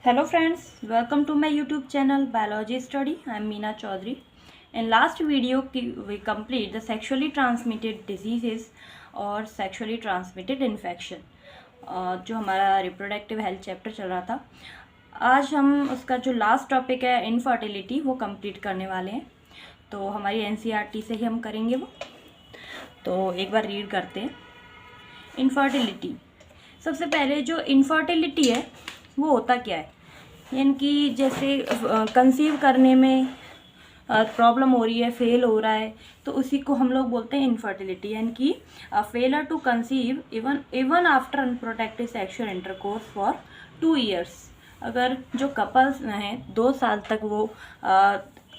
Hello friends, welcome to my YouTube channel Biology Study. I am Meena Chaudhary. In last video we complete the sexually transmitted diseases और sexually transmitted infection जो हमारा reproductive health chapter चल रहा था। आज हम उसका जो लास्ट टॉपिक है इनफर्टिलिटी वो कंप्लीट करने वाले हैं। तो हमारी एनसीईआरटी से ही हम करेंगे वो। तो एक बार रीड करते हैं। इनफर्टिलिटी, सबसे पहले जो इनफर्टिलिटी है वो होता क्या है, यानी कि जैसे कंसीव करने में प्रॉब्लम हो रही है, फेल हो रहा है, तो उसी को हम लोग बोलते हैं इनफर्टिलिटी, यानी कि failure to conceive even after unprotected sexual intercourse for 2 years। अगर जो कपल्स हैं 2 साल तक वो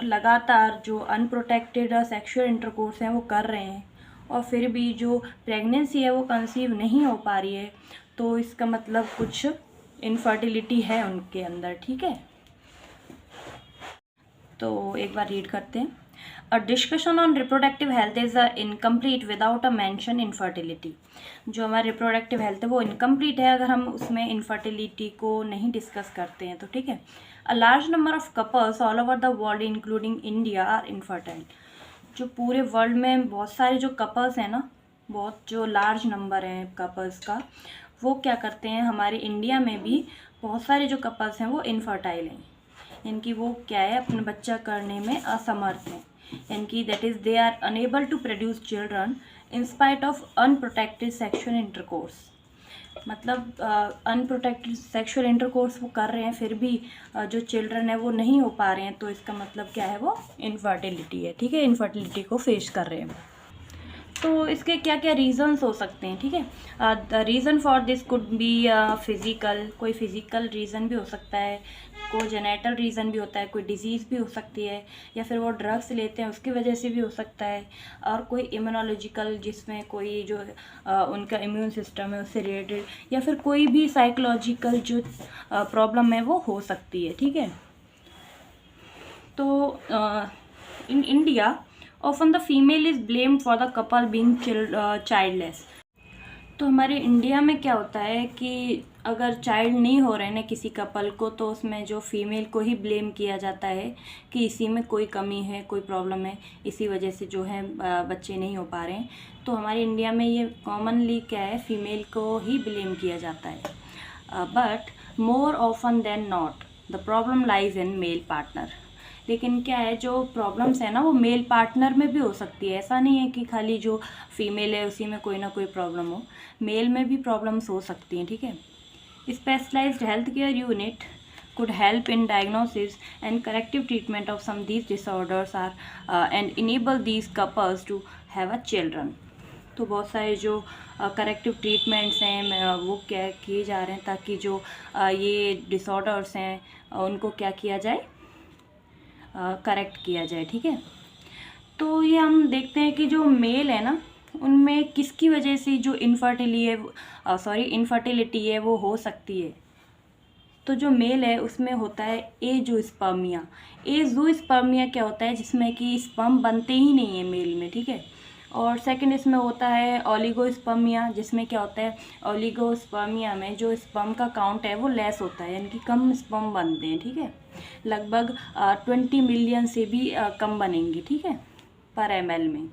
लगातार जो अनप्रोटेक्टेड सेक्सुअल इंटरकोर्स हैं वो कर रहे हैं और फिर भी जो प्रेगनेंसी है वो कंसीव नहीं हो पा रही है, तो इसका मतलब कुछ इनफर्टिलिटी है उनके अंदर। ठीक है, तो एक बार रीड करते हैं। A discussion on reproductive health is incomplete without a mention infertility. जो हमारा रिप्रोडक्टिव हेल्थ है वो इनकम्प्लीट है अगर हम उसमें इनफर्टिलिटी को नहीं डिस्कस करते हैं, तो ठीक है। A large number of couples all over the world including India are infertile. जो पूरे वर्ल्ड में बहुत सारे जो कपल्स हैं ना, बहुत जो लार्ज नंबर हैं कपल्स का, वो क्या करते हैं, हमारे इंडिया में भी बहुत सारे जो कपल्स हैं वो इनफर्टाइल हैं, यानी कि वो क्या है, अपने बच्चा करने में असमर्थ हैं, यानी कि that is they are unable to produce children in spite of unprotected sexual intercourse. मतलब अनप्रोटेक्टेड सेक्सुअल इंटरकोर्स वो कर रहे हैं फिर भी जो चिल्ड्रन है वो नहीं हो पा रहे हैं, तो इसका मतलब क्या है, वो इनफर्टिलिटी है। ठीक है, इनफर्टिलिटी को फेस कर रहे हैं। तो इसके क्या क्या रीज़न्स हो सकते हैं, ठीक है। The reason for this could be physical, कोई फिज़िकल रीज़न भी हो सकता है, कोई जेनेटल रीज़न भी होता है, कोई डिजीज़ भी हो सकती है, या फिर वो ड्रग्स लेते हैं उसकी वजह से भी हो सकता है, और कोई इम्यूनोलॉजिकल जिसमें कोई जो उनका इम्यून सिस्टम है उससे रिलेटेड, या फिर कोई भी साइकोलॉजिकल जो प्रॉब्लम है वो हो सकती है। ठीक है, तो in India often the female is blamed for the couple being childless. तो हमारे इंडिया में क्या होता है कि अगर चाइल्ड नहीं हो रहे ना किसी कपल को, तो उसमें जो फीमेल को ही ब्लेम किया जाता है कि इसी में कोई कमी है, कोई प्रॉब्लम है, इसी वजह से जो है बच्चे नहीं हो पा रहे हैं। तो हमारे इंडिया में ये कॉमनली क्या है, फीमेल को ही ब्लेम किया जाता है। But more often than not the problem lies in male partner. लेकिन क्या है, जो प्रॉब्लम्स है ना वो मेल पार्टनर में भी हो सकती है। ऐसा नहीं है कि खाली जो फीमेल है उसी में कोई ना कोई प्रॉब्लम हो, मेल में भी प्रॉब्लम्स हो सकती हैं। ठीक है, specialised health care unit could help in diagnosis and corrective treatment of some these disorders are and enable these couples to have a children। तो बहुत सारे जो करेक्टिव ट्रीटमेंट्स हैं वो क्या किए जा रहे हैं ताकि जो ये डिसऑर्डर्स हैं उनको क्या किया जाए, करेक्ट किया जाए। ठीक है, तो ये हम देखते हैं कि जो मेल है ना उनमें किसकी वजह से जो इनफर्टिलिटी है वो हो सकती है। तो जो मेल है उसमें होता है एजोस्पर्मिया। एजोस्पर्मिया क्या होता है, जिसमें कि स्पर्म बनते ही नहीं है मेल में। ठीक है, और सेकंड इसमें होता है ओलिगोस्पर्मिया, जिसमें क्या होता है, ओलिगोस्पर्मिया में जो स्पर्म का काउंट है वो लेस होता है, यानी कि कम स्पर्म बनते हैं। ठीक है, लगभग 20 मिलियन से भी कम बनेंगे। ठीक है, पर ml में।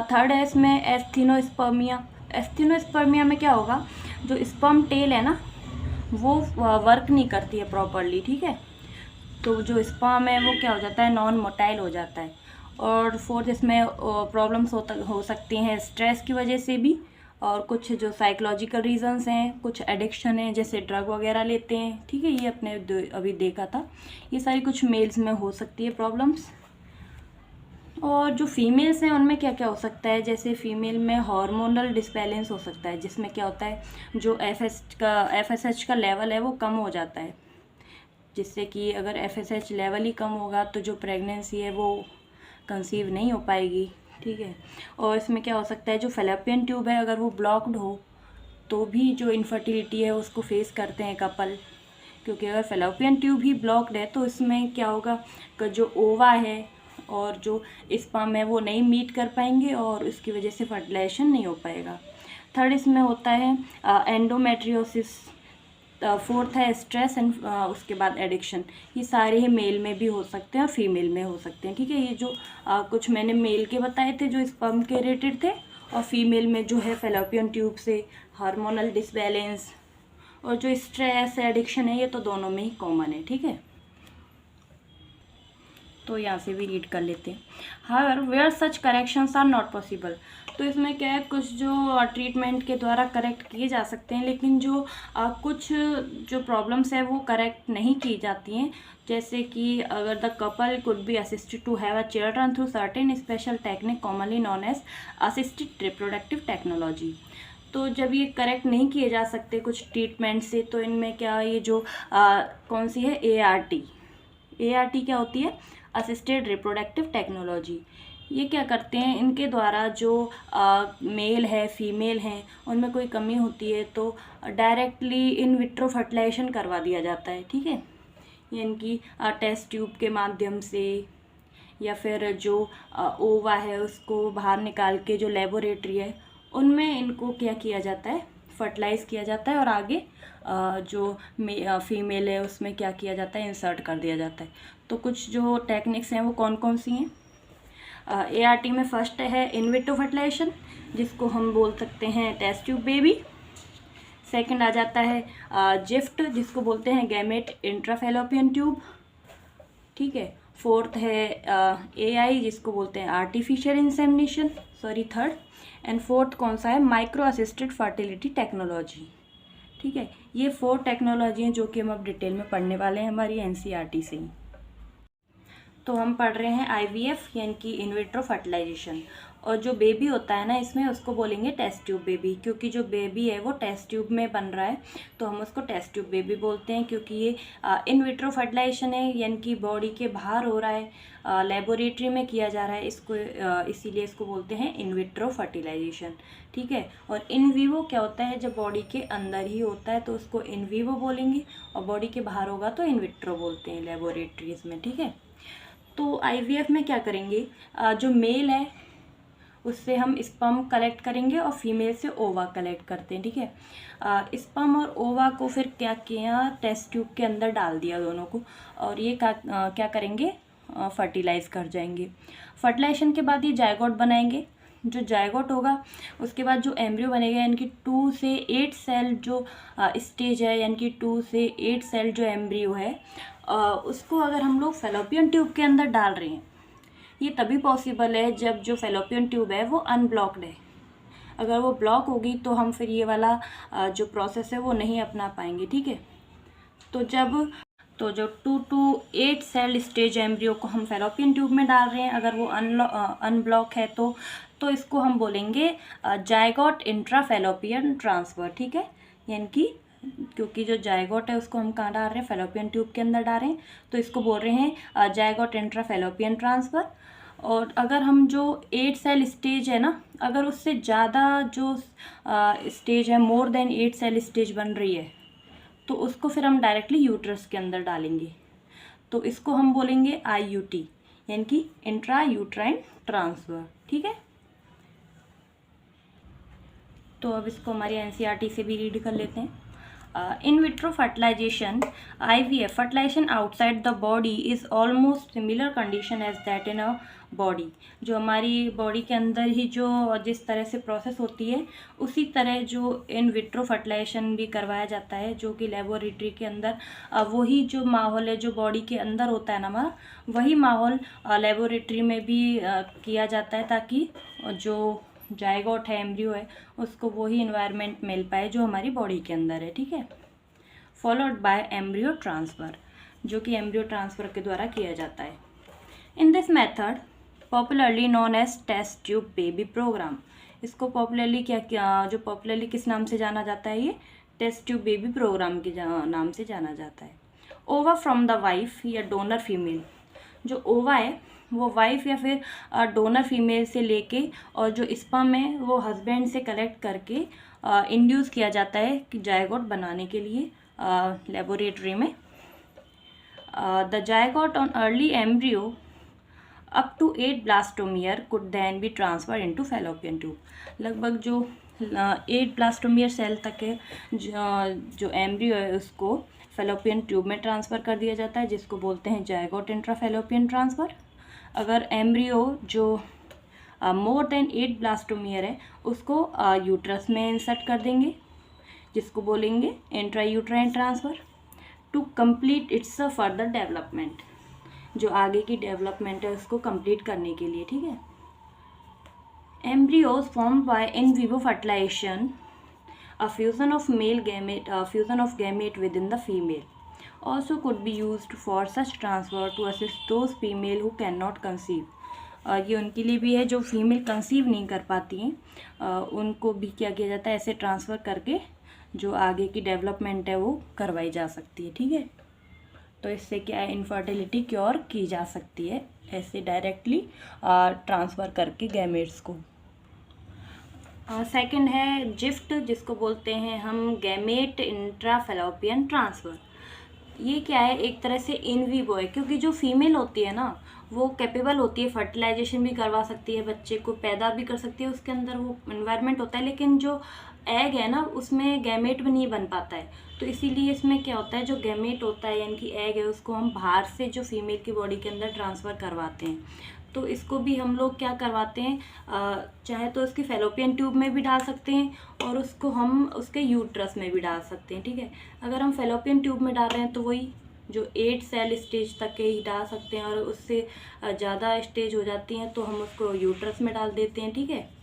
थर्ड है इसमें एस्थीनोस्पर्मिया। एस्थीनोस्पर्मिया में क्या होगा, जो स्पर्म टेल है ना वो वर्क नहीं करती है प्रॉपरली। ठीक है, तो जो स्पर्म है वो क्या हो जाता है, नॉन मोटाइल हो जाता है। और फोर्थ इसमें प्रॉब्लम्स हो सकती हैं स्ट्रेस की वजह से भी, और कुछ जो साइकोलॉजिकल रीजंस हैं, कुछ एडिक्शन है जैसे ड्रग वगैरह लेते हैं। ठीक है, ये अपने अभी देखा था, ये सारी कुछ मेल्स में हो सकती है प्रॉब्लम्स। और जो फीमेल्स हैं उनमें क्या क्या हो सकता है, जैसे फीमेल में हार्मोनल डिसबैलेंस हो सकता है, जिसमें क्या होता है, जो एफएसएच का लेवल है वो कम हो जाता है, जिससे कि अगर एफएसएच लेवल ही कम होगा तो जो प्रेगनेंसी है वो कंसीव नहीं हो पाएगी। ठीक है, और इसमें क्या हो सकता है, जो फेलोपियन ट्यूब है अगर वो ब्लॉक्ड हो तो भी जो इनफर्टिलिटी है उसको फेस करते हैं कपल, क्योंकि अगर फेलोपियन ट्यूब ही ब्लॉक्ड है तो इसमें क्या होगा कि जो ओवा है और जो स्पर्म है वो नहीं मीट कर पाएंगे और इसकी वजह से फर्टिलाइजेशन नहीं हो पाएगा। थर्ड इसमें होता है एंडोमेट्रियोसिस। फोर्थ है स्ट्रेस एंड उसके बाद एडिक्शन। ये सारे ही मेल में भी हो सकते हैं और फीमेल में हो सकते हैं, ठीक है। ये जो कुछ मैंने मेल के बताए थे जो स्पर्म के रिलेटेड थे, और फीमेल में जो है फैलोपियन ट्यूब से हार्मोनल डिसबैलेंस और जो स्ट्रेस एडिक्शन है, ये तो दोनों में ही कॉमन है, ठीक है। तो यहाँ से भी रीड कर लेते हैं। However where such corrections are not possible. तो इसमें क्या है, कुछ जो ट्रीटमेंट के द्वारा करेक्ट किए जा सकते हैं, लेकिन जो कुछ जो प्रॉब्लम्स है वो करेक्ट नहीं की जाती हैं। जैसे कि अगर the couple could be assisted to have a children through certain special technique commonly known as assisted reproductive technology. तो जब ये करेक्ट नहीं किए जा सकते कुछ ट्रीटमेंट से, तो इनमें क्या ये जो कौन सी है, ART क्या होती है, असिस्टेड रिप्रोडक्टिव टेक्नोलॉजी। ये क्या करते हैं, इनके द्वारा जो मेल है फीमेल हैं उनमें कोई कमी होती है तो डायरेक्टली इन विट्रो फर्टिलाइजेशन करवा दिया जाता है, ठीक है। ये इनकी टेस्ट ट्यूब के माध्यम से, या फिर जो ओवा है उसको बाहर निकाल के जो लेबोरेटरी है उनमें इनको क्या किया जाता है, फर्टिलाइज किया जाता है, और आगे जो फीमेल है उसमें क्या किया जाता है, इंसर्ट कर दिया जाता है। तो कुछ जो टेक्निक्स हैं वो कौन कौन सी हैं। ART में फर्स्ट है इन विट्रो फर्टिलाइजेशन, जिसको हम बोल सकते हैं टेस्ट ट्यूब बेबी। सेकंड आ जाता है जिफ्ट, जिसको बोलते हैं गैमेट इंट्राफैलोपियन ट्यूब, ठीक है। फोर्थ है AI, जिसको बोलते हैं artificial insemination, third. And fourth कौन सा है, माइक्रो असिस्टेड फर्टिलिटी टेक्नोलॉजी, ठीक है। ये 4 टेक्नोलॉजी हैं जो कि हम अब डिटेल में पढ़ने वाले हैं हमारी NCERT से ही। तो हम पढ़ रहे हैं IVF यानी कि इन विट्रो फर्टिलाइजेशन, और जो बेबी होता है ना इसमें उसको बोलेंगे टेस्ट ट्यूब बेबी, क्योंकि जो बेबी है वो टेस्ट ट्यूब में बन रहा है तो हम उसको टेस्ट ट्यूब बेबी बोलते हैं, क्योंकि ये इन विट्रो फर्टिलाइजेशन है यानी कि बॉडी के बाहर हो रहा है, लेबोरेटरी में किया जा रहा है इसको, इसीलिए इसको बोलते हैं इन विट्रो फर्टिलाइजेशन, ठीक है। और इन वीवो क्या होता है, जब बॉडी के अंदर ही होता है तो उसको इन वीवो बोलेंगे, और बॉडी के बाहर होगा तो इन विट्रो बोलते हैं लेबोरेटरीज में, ठीक है। तो IVF में क्या करेंगे, जो मेल है उससे हम स्पर्म कलेक्ट करेंगे और फीमेल से ओवा कलेक्ट करते हैं, ठीक है। स्पर्म और ओवा को फिर क्या किया, टेस्ट ट्यूब के अंदर डाल दिया दोनों को, और ये क्या करेंगे, फर्टिलाइज कर जाएंगे। फर्टिलाइजेशन के बाद ये जायगोट बनाएंगे। जो जायगोट होगा उसके बाद जो एम्ब्रियो बनेगा, यानी कि 2 से 8 सेल जो स्टेज है, यानी कि 2 से 8 सेल जो एम्ब्रियो है, उसको अगर हम लोग फैलोपियन ट्यूब के अंदर डाल रहे हैं, ये तभी पॉसिबल है जब जो फैलोपियन ट्यूब है वो अनब्लॉक्ड है। अगर वो ब्लॉक होगी तो हम फिर ये वाला जो प्रोसेस है वो नहीं अपना पाएंगे, ठीक है। तो जो 2 to 8 सेल स्टेज एम्ब्रियो को हम फैलोपियन ट्यूब में डाल रहे हैं, अगर वो अनब्लॉक है तो इसको हम बोलेंगे जायगोट इंट्राफैलोपियन ट्रांसफ़र, ठीक है। यानी कि क्योंकि जो जायगोट है उसको हम कहाँ डाल रहे हैं, फैलोपियन ट्यूब के अंदर डाल रहे हैं, तो इसको बोल रहे हैं जायगोट इंट्राफैलोपियन ट्रांसफ़र। और अगर हम जो 8 सेल स्टेज है ना, अगर उससे ज़्यादा जो स्टेज है, मोर देन 8 सेल स्टेज बन रही है, तो उसको फिर हम डायरेक्टली यूट्रस के अंदर डालेंगे, तो इसको हम बोलेंगे IUT यानी कि इंट्रा यूट्राइन ट्रांसफ़र, ठीक है। तो अब इसको हमारी NCERT से भी रीड कर लेते हैं। In vitro fertilization, IVF, fertilization outside the body is almost similar condition as that in a body। जो हमारी बॉडी के अंदर ही जो जिस तरह से प्रोसेस होती है उसी तरह जो इन विट्रो फर्टिलाइजेशन भी करवाया जाता है, जो कि लेबोरेटरी के अंदर वही जो माहौल है जो बॉडी के अंदर होता है ना हमारा, वही माहौल लेबोरेटरी में भी किया जाता है, ताकि जो जायगोट है, एम्ब्रियो है, उसको वही इन्वायरमेंट मिल पाए जो हमारी बॉडी के अंदर है, ठीक है। फॉलोड बाय एम्ब्रियो ट्रांसफ़र, जो कि एम्ब्रियो ट्रांसफ़र के द्वारा किया जाता है। In this method popularly known as test tube baby programme, इसको पॉपुलरली जो पॉपुलरली किस नाम से जाना जाता है, ये टेस्ट ट्यूब बेबी प्रोग्राम के नाम से जाना जाता है। ओवा फ्रॉम द वाइफ या डोनर फीमेल, जो ओवा है वो वाइफ या फिर डोनर फीमेल से लेके, और जो स्पर्म है वो हस्बैंड से कलेक्ट करके इंड्यूस किया जाता है कि जायगोट बनाने के लिए लेबोरेटरी में। The zygote on early embryo up to 8 blastomere could then be transfer into fallopian tube. लगभग जो 8 ब्लास्टोमियर सेल तक के जो एम्ब्रियो है उसको फेलोपियन ट्यूब में ट्रांसफ़र कर दिया जाता है, जिसको बोलते हैं जायगोट इंट्राफेलोपियन ट्रांसफ़र। अगर एम्ब्रियो जो मोर देन 8 ब्लास्टोमियर है उसको यूट्रस में इंसर्ट कर देंगे, जिसको बोलेंगे intra uterine transfer to complete its further development, जो आगे की डेवलपमेंट है उसको कंप्लीट करने के लिए, ठीक है। Embryos formed by in vivo fertilization, a fusion of gamete within the female, also could be used for such transfer to assist those female who cannot conceive. ये उनके लिए भी है जो फीमेल कंसीव नहीं कर पाती हैं, उनको भी क्या किया जाता है, ऐसे ट्रांसफ़र करके जो आगे की डेवलपमेंट है वो करवाई जा सकती है, ठीक है। तो इससे क्या है, इनफर्टिलिटी क्योर की जा सकती है ऐसे डायरेक्टली ट्रांसफ़र करके गैमेट्स को। सेकंड है जिफ्ट, जिसको बोलते हैं हम गैमेट इंट्राफेलोपियन ट्रांसफ़र। ये क्या है, एक तरह से इन विवो है, क्योंकि जो फीमेल होती है ना वो कैपेबल होती है, फर्टिलाइजेशन भी करवा सकती है, बच्चे को पैदा भी कर सकती है, उसके अंदर वो इन्वायरमेंट होता है, लेकिन जो एग है ना उसमें गैमेट भी नहीं बन पाता है। तो इसीलिए इसमें क्या होता है, जो गैमेट होता है यानी कि एग है उसको हम बाहर से जो फीमेल की बॉडी के अंदर ट्रांसफ़र करवाते हैं। तो इसको भी हम लोग क्या करवाते हैं, चाहे तो उसकी फेलोपियन ट्यूब में भी डाल सकते हैं और उसको हम उसके यूट्रस में भी डाल सकते हैं, ठीक है। अगर हम फेलोपियन ट्यूब में डाल रहे हैं तो वही जो 8 सेल स्टेज तक के ही डाल सकते हैं, और उससे ज़्यादा स्टेज हो जाती हैं तो हम उसको यूट्रस में डाल देते हैं, ठीक है।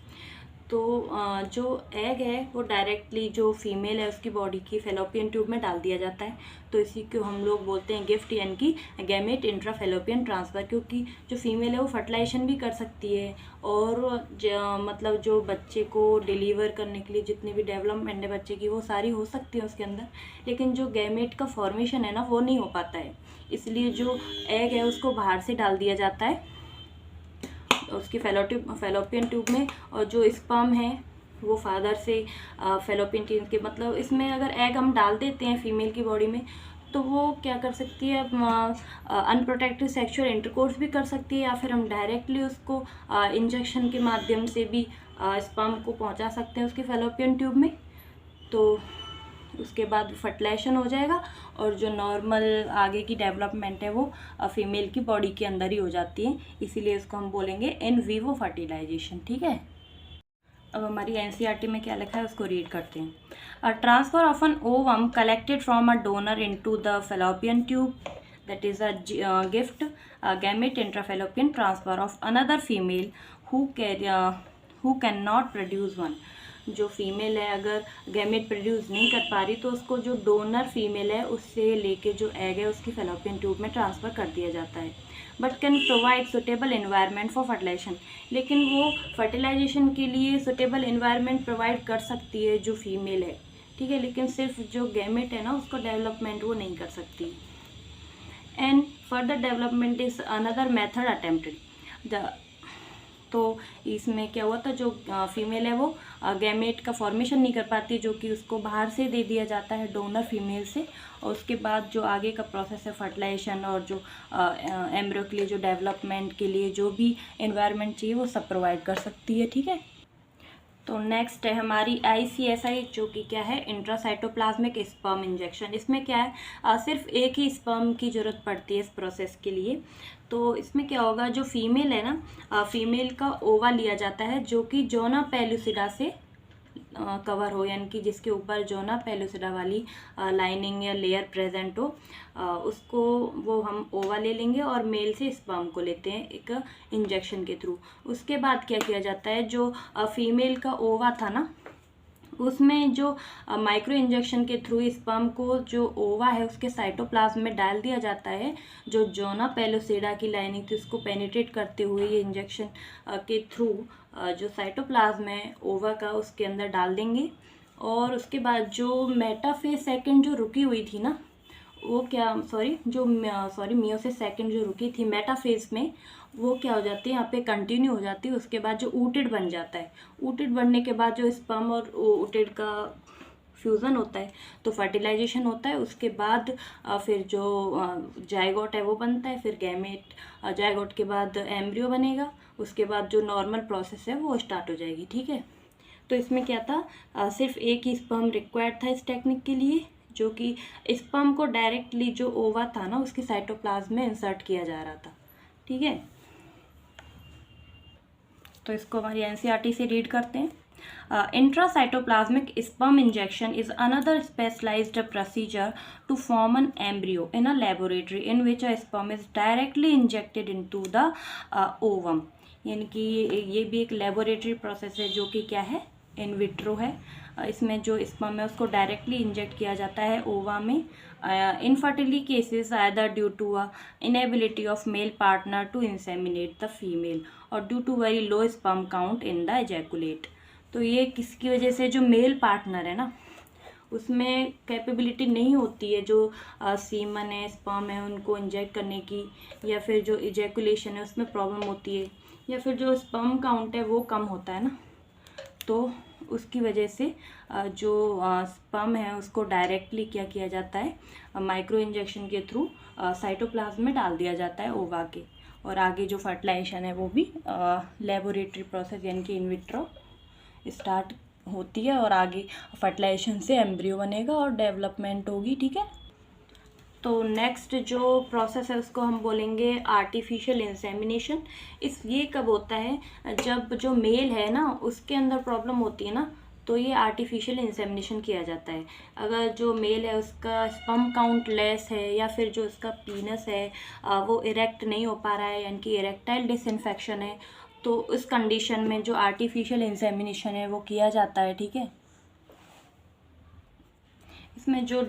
तो जो एग है वो डायरेक्टली जो फीमेल है उसकी बॉडी की फेलोपियन ट्यूब में डाल दिया जाता है। तो इसी को हम लोग बोलते हैं गिफ्ट, यानी कि गैमेट इंट्राफेलोपियन ट्रांसफ़र, क्योंकि जो फीमेल है वो फर्टिलाइजेशन भी कर सकती है और मतलब जो बच्चे को डिलीवर करने के लिए जितनी भी डेवलपमेंट है बच्चे की वो सारी हो सकती है उसके अंदर, लेकिन जो गैमेट का फॉर्मेशन है ना वो नहीं हो पाता है। इसलिए जो एग है उसको बाहर से डाल दिया जाता है उसकी फेलोपियन ट्यूब में, और जो स्पर्म है वो फादर से फेलोपियन ट्यूब के, मतलब इसमें अगर एग हम डाल देते हैं फीमेल की बॉडी में तो वो क्या कर सकती है, अनप्रोटेक्टेड सेक्सुअल इंटरकोर्स भी कर सकती है, या फिर हम डायरेक्टली उसको इंजेक्शन के माध्यम से भी स्पर्म को पहुंचा सकते हैं उसकी फेलोपियन ट्यूब में। तो उसके बाद फर्टिलाइजेशन हो जाएगा और जो नॉर्मल आगे की डेवलपमेंट है वो फीमेल की बॉडी के अंदर ही हो जाती है, इसीलिए इसको हम बोलेंगे इन विवो फर्टिलाइजेशन, ठीक है। अब हमारी एनसीईआरटी में क्या लिखा है उसको रीड करते हैं। A transfer of an ovum collected from a donor into the fallopian tube, that is a gift, gamete intrafallopian transfer of another female who cannot produce one। जो फीमेल है अगर गैमेट प्रोड्यूस नहीं कर पा रही तो उसको जो डोनर फीमेल है उससे लेके जो एग है उसकी फेलोपियन ट्यूब में ट्रांसफ़र कर दिया जाता है, but can provide suitable environment for fertilisation. लेकिन वो फर्टिलाइजेशन के लिए सुटेबल इन्वायरमेंट प्रोवाइड कर सकती है जो फीमेल है, ठीक है, लेकिन सिर्फ जो गैमेट है ना उसको डेवलपमेंट वो नहीं कर सकती। And further development is another method attempted. तो इसमें क्या हुआ था, जो फीमेल है वो गैमेट का फॉर्मेशन नहीं कर पाती, जो कि उसको बाहर से दे दिया जाता है डोनर फीमेल से, और उसके बाद जो आगे का प्रोसेस है फर्टिलाइजेशन और जो एम्ब्रियो के लिए जो डेवलपमेंट के लिए जो भी एनवायरनमेंट चाहिए वो सब प्रोवाइड कर सकती है, ठीक है। तो नेक्स्ट है हमारी ICSI, जो कि क्या है, इंट्रासाइटोप्लाज्मिक स्पर्म इंजेक्शन। इसमें क्या है, सिर्फ एक ही स्पर्म की ज़रूरत पड़ती है इस प्रोसेस के लिए। तो इसमें क्या होगा, जो फीमेल है ना, फीमेल का ओवा लिया जाता है जो कि जोना पेलुसिडा से कवर हो, यानी कि जिसके ऊपर जोना पेलुसिडा वाली लाइनिंग या लेयर प्रेजेंट हो, उसको वो हम ओवा ले लेंगे और मेल से स्पर्म को लेते हैं एक इंजेक्शन के थ्रू। उसके बाद क्या किया जाता है, जो फीमेल का ओवा था ना उसमें जो माइक्रो इंजेक्शन के थ्रू स्पर्म को जो ओवा है उसके साइटोप्लाज्म में डाल दिया जाता है, जो जोना पेलुसिडा की लाइनिंग थी उसको पेनिट्रेट करते हुए ये इंजेक्शन के थ्रू जो साइटोप्लाज्म है ओवा का उसके अंदर डाल देंगे। और उसके बाद जो मेटाफेज सेकंड जो रुकी हुई थी ना, वो क्या मियोसिस सेकंड जो रुकी थी मेटाफेज में, वो क्या हो जाती है यहाँ पे कंटिन्यू हो जाती है। उसके बाद जो ऊटेड बन जाता है, ऊटेड बनने के बाद जो स्पर्म और ऊटेड का फ्यूज़न होता है तो फर्टिलाइजेशन होता है। उसके बाद फिर जो जायगोट है वो बनता है, फिर गैमेट, जायगोट के बाद एम्ब्रियो बनेगा, उसके बाद जो नॉर्मल प्रोसेस है वो स्टार्ट हो जाएगी, ठीक है। तो इसमें क्या था, सिर्फ एक ही स्पर्म रिक्वायर्ड था इस टेक्निक के लिए, जो कि स्पर्म को डायरेक्टली जो ओवा था ना उसके साइटोप्लाज्म में इंसर्ट किया जा रहा था। ठीक है, तो इसको हमारी एनसीईआरटी से रीड करते हैं। Intracytoplasmic sperm injection is another specialized procedure to form an embryo in a laboratory in which a sperm is directly injected into the ovum। यानी कि ये भी एक लेबोरेटरी प्रोसेस है जो कि क्या है, इन विट्रो है। इसमें जो स्पर्म है उसको डायरेक्टली इंजेक्ट किया जाता है ओवा में। Infertility cases either due to a inability of male partner to inseminate the female और due to very low sperm count in the ejaculate. तो ये किसकी वजह से, जो मेल पार्टनर है ना उसमें कैपेबिलिटी नहीं होती है जो सीमन है, स्पर्म है, उनको इंजेक्ट करने की, या फिर जो इजैकुलेशन है उसमें प्रॉब्लम होती है, या फिर जो स्पर्म काउंट है वो कम होता है ना, तो उसकी वजह से जो स्पर्म है उसको डायरेक्टली क्या किया जाता है, माइक्रो इंजेक्शन के थ्रू साइटोप्लाज्म में डाल दिया जाता है ओवा के, और आगे जो फर्टिलाइजेशन है वो भी लेबोरेटरी प्रोसेस यानी कि इन विट्रो स्टार्ट होती है, और आगे फर्टिलाइजेशन से एम्ब्रियो बनेगा और डेवलपमेंट होगी। ठीक है, तो नेक्स्ट जो प्रोसेस है उसको हम बोलेंगे आर्टिफिशियल इंसेमिनेशन। ये कब होता है, जब जो मेल है ना उसके अंदर प्रॉब्लम होती है ना, तो ये आर्टिफिशियल इंसेमिनेशन किया जाता है। अगर जो मेल है उसका स्पर्म काउंट लेस है, या फिर जो उसका पीनस है वो इरेक्ट नहीं हो पा रहा है, यानी कि इरेक्टाइल डिसइंफेक्शन है, तो उस कंडीशन में जो आर्टिफिशियल इंसेमिनेशन है वो किया जाता है। ठीक है, इसमें जो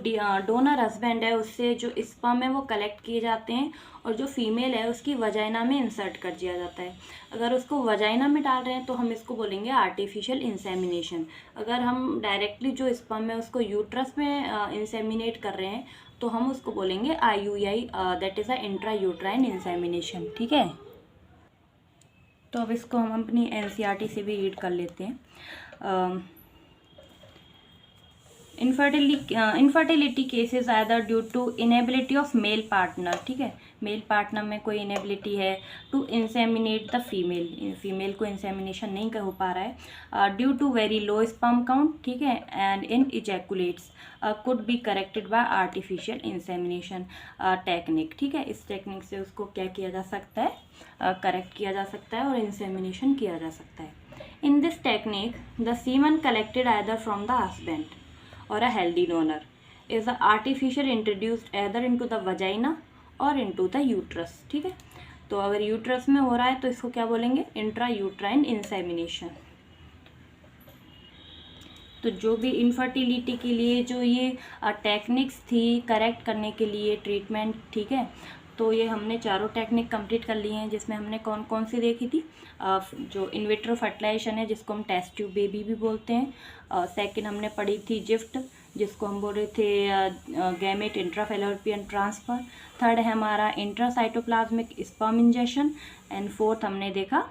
डोनर हस्बैंड है उससे जो स्पर्म है वो कलेक्ट किए जाते हैं, और जो फीमेल है उसकी वजाइना में इंसर्ट कर दिया जाता है। अगर उसको वजाइना में डाल रहे हैं तो हम इसको बोलेंगे आर्टिफिशियल इंसेमिनेशन। अगर हम डायरेक्टली जो स्पर्म है उसको यूट्रस में इंसेमिनेट कर रहे हैं तो हम उसको बोलेंगे IUI, that is a intra uterine insemination. ठीक है, तो अब इसको हम अपनी एनसीईआरटी से भी रीड कर लेते हैं। Infertility cases either due to inability of male partner. ठीक है, मेल पार्टनर में कोई इनेबिलिटी है to inseminate the female, female को इंसेमिनेशन नहीं हो पा रहा है, due to very low sperm count. ठीक है, and in ejaculates could be corrected by artificial insemination technique. ठीक है, इस टेक्निक से उसको क्या किया जा सकता है, करेक्ट किया जा सकता है और इंसेमिनेशन किया जा सकता है। In this technique the semen collected either from the husband or a healthy donor is artificial introduced either into the vagina or into the uterus। ठीक है, तो अगर यूट्रस में हो रहा है तो इसको क्या बोलेंगे, इंट्रा यूट्राइन इंसेमिनेशन। तो जो भी इनफर्टिलिटी के लिए जो ये टेक्निक्स थी करेक्ट करने के लिए ट्रीटमेंट, ठीक है, तो ये हमने चारों टेक्निक कंप्लीट कर ली हैं, जिसमें हमने कौन कौन सी देखी थी, जो इन विट्रो फर्टिलाइजेशन है जिसको हम टेस्ट ट्यूब बेबी भी बोलते हैं। सेकंड हमने पढ़ी थी जिफ्ट, जिसको हम बोल रहे थे गैमेट इंट्राफैलोपियन ट्रांसफ़र। थर्ड है हमारा intracytoplasmic sperm injection, and fourth हमने देखा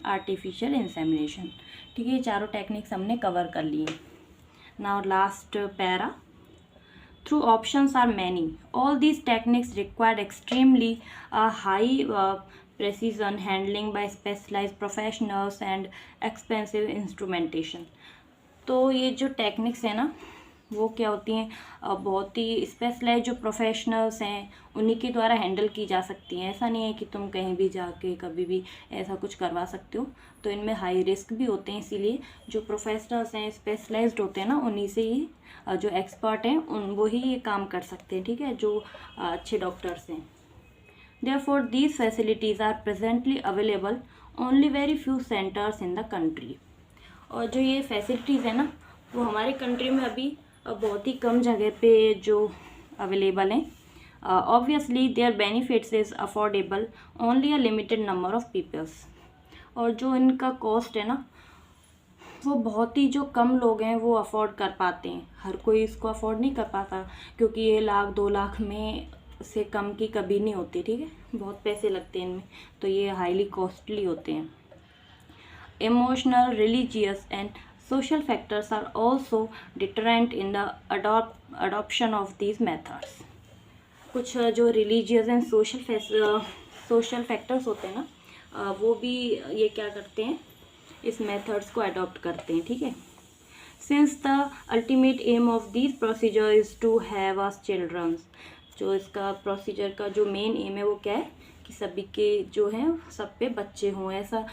आर्टिफिशियल इंसेमिनेशन। ठीक है, ये चारों टेक्निक्स हमने कवर कर लिए। Now last para, through options are many, all these techniques required extremely high precision handling by specialized professionals and expensive instrumentation। तो ये जो टेक्निक्स है ना वो क्या होती हैं, बहुत ही स्पेशलाइज जो प्रोफेशनल्स हैं उन्हीं के द्वारा हैंडल की जा सकती हैं। ऐसा नहीं है कि तुम कहीं भी जाके कभी भी ऐसा कुछ करवा सकते हो, तो इनमें हाई रिस्क भी होते हैं, इसीलिए जो प्रोफेशनल्स हैं स्पेशलाइज्ड होते हैं ना उन्हीं से ही जो एक्सपर्ट हैं वो ही ये काम कर सकते हैं। ठीक है, जो अच्छे डॉक्टर्स हैं। Therefore, these facilities are presently available only very few centers in the country। और जो ये फैसिलिटीज़ है ना वो हमारे कंट्री में अभी बहुत ही कम जगह पे जो अवेलेबल हैं। Obviously their benefits is affordable only a limited number of peoples. और जो इनका कॉस्ट है ना वो बहुत ही जो कम लोग हैं वो अफोर्ड कर पाते हैं, हर कोई इसको अफोर्ड नहीं कर पाता, क्योंकि ये 1-2 लाख में से कम की कभी नहीं होती। ठीक है, बहुत पैसे लगते हैं इनमें, तो ये हाईली कॉस्टली होते हैं। Emotional, religious and social factors are also deterrent in the adoption of these methods। कुछ जो रिलीजियस एंड सोशल फैक्टर्स होते हैं ना वो भी ये क्या करते हैं, इस मेथड्स को अडॉप्ट करते हैं। ठीक है, since the ultimate aim of this procedure is to have us childrens. जो इसका प्रोसीजर का जो मेन एम है वो क्या है कि सभी के जो हैं सब पे बच्चे हों। ऐसा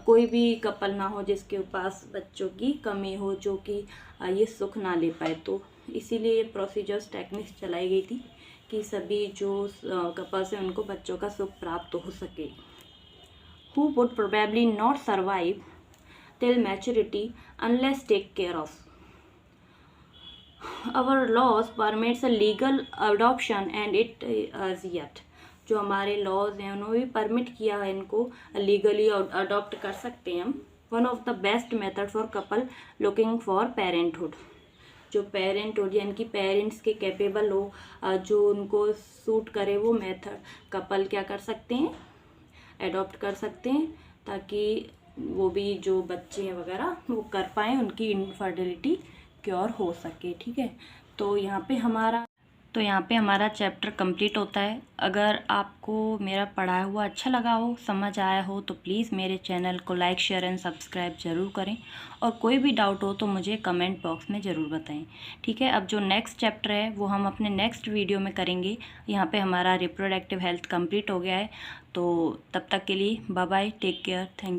कोई भी कपल ना हो जिसके पास बच्चों की कमी हो, जो कि ये सुख ना ले पाए। तो इसीलिए ये प्रोसीजर्स टेक्निक्स चलाई गई थी कि सभी जो कपल्स हैं उनको बच्चों का सुख प्राप्त हो सके। Who would probably not survive till maturity unless take care of. Our laws permits a legal adoption and it as yet. जो हमारे लॉज हैं उन्होंने भी परमिट किया है इनको लीगली अडॉप्ट कर सकते हैं हम। One of the best method for couple looking for parenthood. जो पेरेंटहुड यानी कि पेरेंट्स के कैपेबल हो, जो उनको सूट करे, वो मेथड कपल क्या कर सकते हैं, एडॉप्ट कर सकते हैं, ताकि वो भी जो बच्चे हैं वगैरह वो कर पाएँ, उनकी इनफर्टिलिटी क्योर हो सके। ठीक है, तो यहाँ पे हमारा चैप्टर कंप्लीट होता है। अगर आपको मेरा पढ़ाया हुआ अच्छा लगा हो, समझ आया हो, तो प्लीज़ मेरे चैनल को लाइक शेयर एंड सब्सक्राइब ज़रूर करें। और कोई भी डाउट हो तो मुझे कमेंट बॉक्स में ज़रूर बताएं। ठीक है, अब जो नेक्स्ट चैप्टर है वो हम अपने नेक्स्ट वीडियो में करेंगे। यहाँ पे हमारा रिप्रोडक्टिव हेल्थ कंप्लीट हो गया है। तो तब तक के लिए bye bye, take care, thank you.